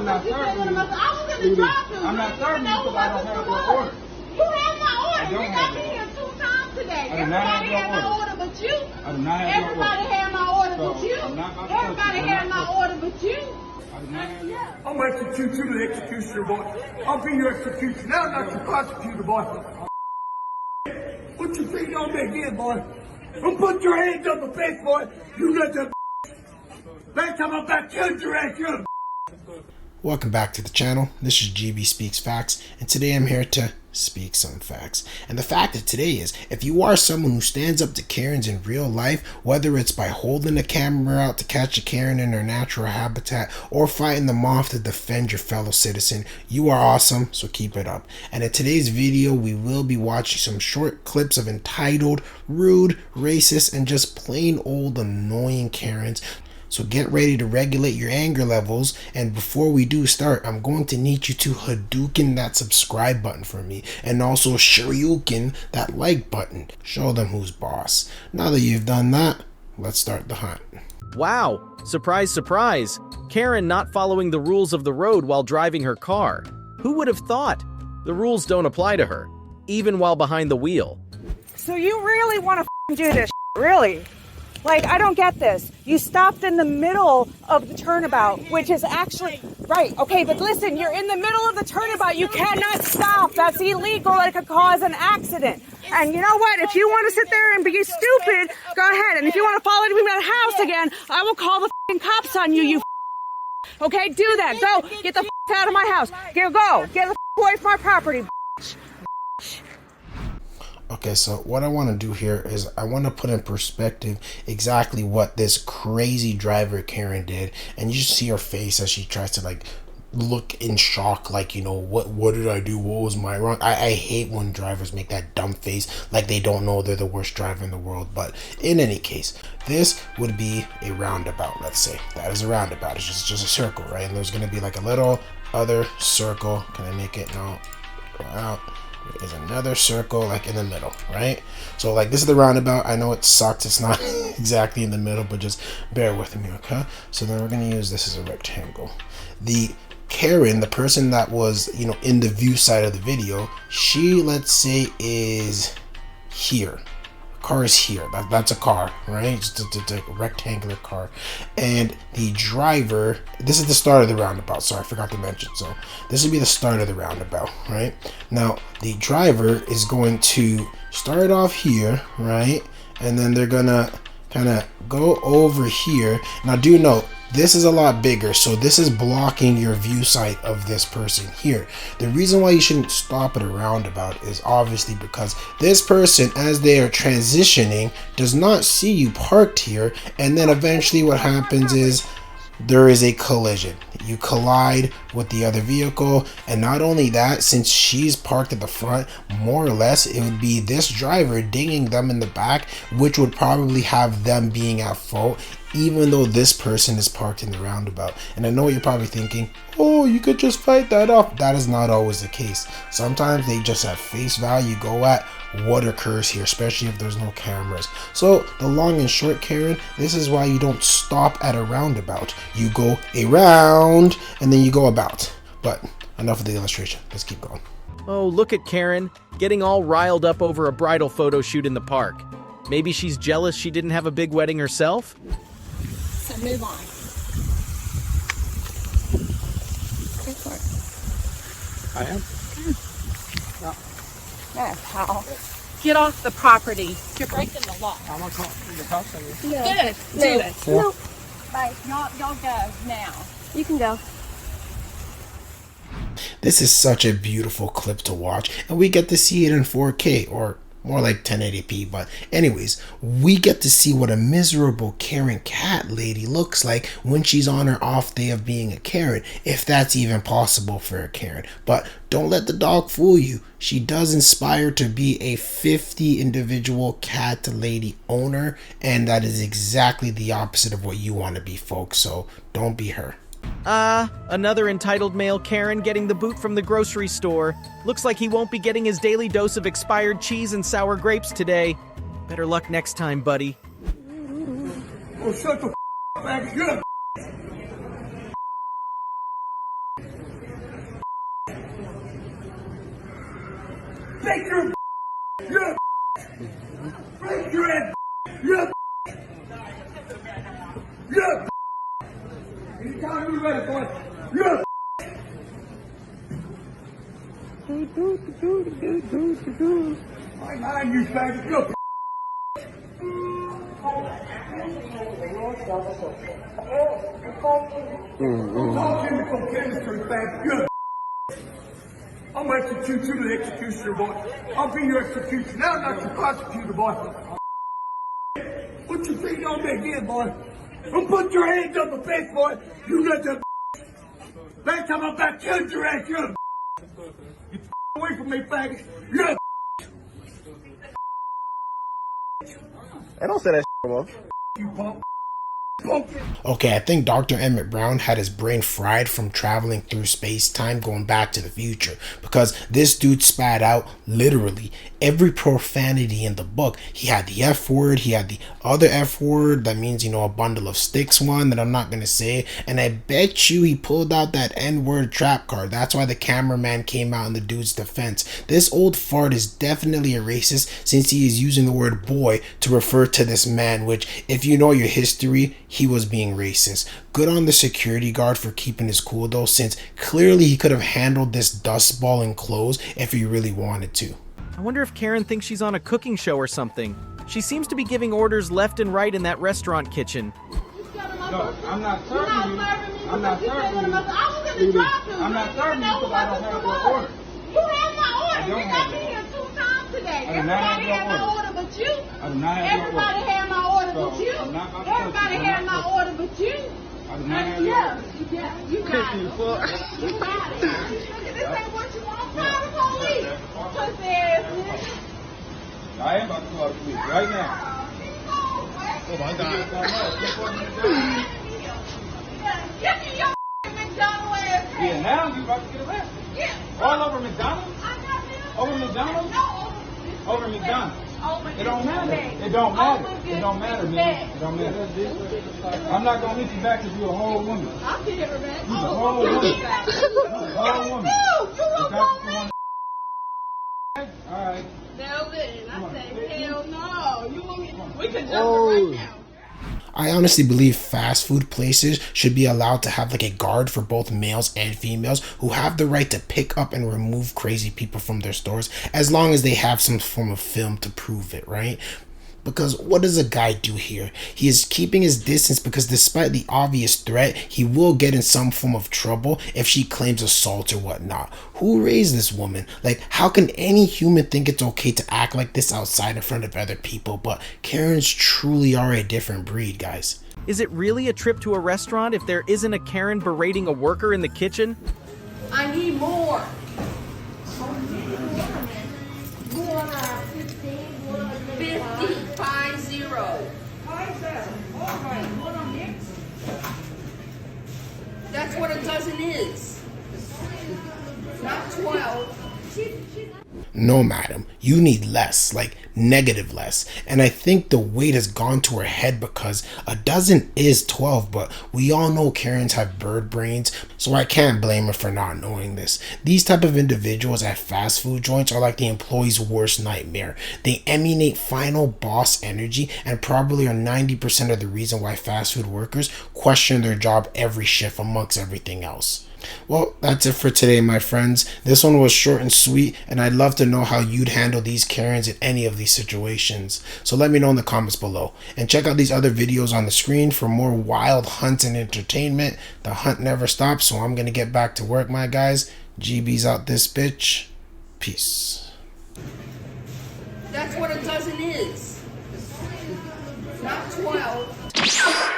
I'm not serving you. I was in the drive-thru. I'm not serving you because I don't have your order. You have my order. I don't You have got me your here 2 times today. I do not have Everybody your had my order. order but you. I do not have your order. Everybody had my order So, but you. I'm not about to Everybody touch you. had my order but you. I do not have your order. I'm gonna execute you to the executioner, boy. I'll be your executioner, not your prosecutor, boy. Put your feet on me again, boy. Don't put your hands on my face, boy. You let that next time I'm back, killed your ass, you. Welcome back to the channel. This is GB Speaks Facts, and today I'm here to speak some facts. And the fact of today is, if you are someone who stands up to Karens in real life, whether it's by holding a camera out to catch a Karen in her natural habitat or fighting them off to defend your fellow citizen, you are awesome, so keep it up. And in today's video, we will be watching some short clips of entitled, rude, racist, and just plain old annoying Karens. So get ready to regulate your anger levels, and before we do start, I'm going to need you to Hadouken that subscribe button for me, and also Shoryuken that like button. Show them who's boss. Now that you've done that, let's start the hunt. Wow, surprise, surprise. Karen not following the rules of the road while driving her car. Who would have thought? The rules don't apply to her, even while behind the wheel. So you really want to do this, really? Like, I don't get this. You stopped in the middle of the turnabout, which is actually, right, okay, but listen, you're in the middle of the turnabout. You cannot stop. That's illegal. It could cause an accident. And you know what? If you want to sit there and be stupid, go ahead. And if you want to follow me to the house again, I will call the cops on you, you okay? Do that. Go. Get the out of my house. Go. Get the away from my property. Okay, so what I want to do here is I want to put in perspective exactly what this crazy driver Karen did, and you just see her face as she tries to like look in shock, like, you know, what did I do? What was my wrong? I hate when drivers make that dumb face like they don't know they're the worst driver in the world. But in any case, this would be a roundabout. Let's say that is a roundabout. It's just a circle, right? And there's gonna be like a little other circle. Can I make it? No. Go out. Is another circle like in the middle, right? So like this is the roundabout. I know it sucks, it's not exactly in the middle, but just bear with me, okay? So then we're gonna use this as a rectangle. The Karen, the person that was, you know, in the view side of the video, she, let's say, is here. Car is here. That's a car, right? Just a rectangular car. And the driver, this is the start of the roundabout. Sorry, I forgot to mention. So this would be the start of the roundabout, right? Now the driver is going to start off here, right? And then they're gonna kind of go over here. Now do note, this is a lot bigger, so this is blocking your view sight of this person here. The reason why you shouldn't stop at a roundabout is obviously because this person, as they are transitioning, does not see you parked here, and then eventually what happens is there is a collision. You collide with the other vehicle, and not only that, since she's parked at the front, more or less it would be this driver dinging them in the back, which would probably have them being at fault, even though this person is parked in the roundabout. And I know you're probably thinking, oh, you could just fight that off. That is not always the case. Sometimes they just at face value go at what occurs here, especially if there's no cameras. So the long and short, Karen, this is why you don't stop at a roundabout. You go around and then you go about. But enough of the illustration. Let's keep going. Oh, look at Karen, getting all riled up over a bridal photo shoot in the park. Maybe she's jealous she didn't have a big wedding herself? So move on. Go for it. I am. No. Yeah, pal. Get off the property. You're breaking the law. I'm gonna call the cops on you. Good. Do it. No. Bye. Y'all go now. You can go. This is such a beautiful clip to watch, and we get to see it in 4K, or more like 1080p. But anyways, we get to see what a miserable Karen cat lady looks like when she's on her off day of being a Karen, if that's even possible for a Karen. But don't let the dog fool you. She does inspire to be a 50 individual cat lady owner, and that is exactly the opposite of what you want to be, folks. So don't be her. Another entitled male Karen getting the boot from the grocery store. Looks like he won't be getting his daily dose of expired cheese and sour grapes today. Better luck next time, buddy. Oh, shut the up, man. You're Take your you're a break your ass. You're a you're a anytime you're ready, boy. You're a I mind you, faggot. You're a all chemical chemistry, faggot. You're a I'm gonna execute you to the executioner, boy. I'll be your executioner. Now I'm not your prosecutor, boy. Put your feet on me again, boy. Don't put your hands on my face, boy. You got the last time I about killed your ass, you're a get away from me, faggot. You're a Hey, don't say that bro. you punk. Okay, I think Dr. Emmett Brown had his brain fried from traveling through space-time going back to the future, because this dude spat out literally every profanity in the book. He had the F word, he had the other F word, that means, you know, a bundle of sticks one that I'm not going to say, and I bet you he pulled out that N-word trap card. That's why the cameraman came out in the dude's defense. This old fart is definitely a racist, since he is using the word boy to refer to this man, which, if you know your history, he was being racist. Good on the security guard for keeping his cool though, since clearly he could have handled this dust ball in clothes if he really wanted to. I wonder if Karen thinks she's on a cooking show or something. She seems to be giving orders left and right in that restaurant kitchen. No, I'm not serving you. I'm not serving you. I was in the drive-thru. I'm not serving you because I don't have your order. You have my order. I don't Nigga, have I've been here 2 times today. I do not have Everybody your had my order. order but you. I do not have your Everybody order. had my order but So, you. I'm not about to Everybody touch you. had I'm my not order but you. I do not have your Yeah, order. yeah, you got it. You got it. This ain't what you want. Call the police. Pussy ass nigga. I am about to call the police right now. Oh my God. Give me your McDonald ass. Yeah, now you about to get arrested. Yeah. All over McDonald's? I got this. Over McDonald's? No, Over McDonald's. over It don't matter. this It don't matter. Over It don't matter, this man. It don't matter. I'm not gonna hit you back because you're a whole woman. I'll get it, man. You're a whole woman. You're a whole woman. You Is a that woman. All right. Now then, I say, hell no. You want me? We can jump it right now. I honestly believe fast food places should be allowed to have like a guard for both males and females who have the right to pick up and remove crazy people from their stores, as long as they have some form of film to prove it, right? Because what does a guy do here? He is keeping his distance because despite the obvious threat, he will get in some form of trouble if she claims assault or whatnot. Who raised this woman? Like, how can any human think it's okay to act like this outside in front of other people? But Karens truly are a different breed, guys. Is it really a trip to a restaurant if there isn't a Karen berating a worker in the kitchen? I need more. 50. That's what a dozen is. Not 12. No, madam, you need less, like negative less. And I think the weight has gone to her head because a dozen is 12, but we all know Karens have bird brains, so I can't blame her for not knowing this. These type of individuals at fast food joints are like the employee's worst nightmare. They emanate final boss energy and probably are 90% of the reason why fast food workers question their job every shift amongst everything else. Well, that's it for today, my friends. This one was short and sweet, and I'd love to know how you'd handle these Karens in any of these situations. So let me know in the comments below. And check out these other videos on the screen for more wild hunts and entertainment. The hunt never stops, so I'm going to get back to work, my guys. GB's out this bitch. Peace. That's what a dozen is. Not 12.